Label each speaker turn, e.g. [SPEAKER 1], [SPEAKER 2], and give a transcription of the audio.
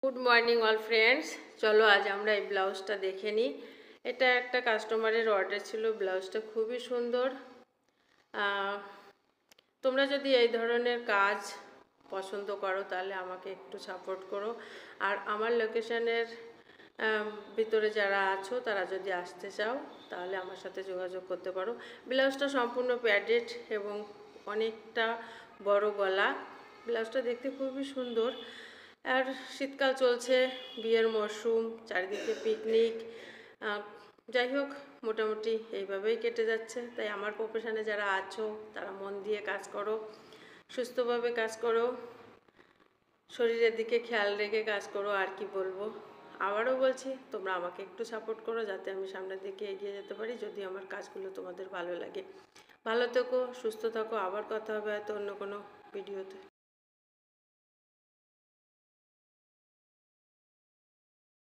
[SPEAKER 1] Good morning all friends. চলো আজ আমরা এই ব্লাউজটা দেখে নিই। এটা একটা কাস্টমারের অর্ডার ছিল। ব্লাউজটা খুবই সুন্দর। তোমরা যদি এই ধরনের কাজ পছন্দ করো তাহলে আমাকে একটু সাপোর্ট করো। আর আমার লোকেশনের ভিতরে যারা আছো তারা যদি আসতে চাও তাহলে আমার সাথে যোগাযোগ করতে পারো। ব্লাউজটা সম্পূর্ণ প্যাডেড এবং অনেকটা বড় গলা। ব্লাউজটা দেখতে খুবই সুন্দর। আর শীতকাল চলছে, বিয়ের মরশুম, চারিদিকে পিকনিক, যাই হোক মোটামুটি এইভাবেই কেটে যাচ্ছে। তাই আমার প্রফেশনে যারা আছো তারা মন দিয়ে কাজ করো, সুস্থভাবে কাজ করো, শরীরের দিকে খেয়াল রেখে কাজ করো। আর কি বলবো, আবারও বলছি তোমরা আমাকে একটু সাপোর্ট করো যাতে আমি সামনের দিকে এগিয়ে যেতে পারি, যদি আমার কাজগুলো তোমাদের ভালো লাগে। ভালো থেকো, সুস্থ থাকো। আবার কথা হবে হয়তো অন্য কোনো ভিডিওতে।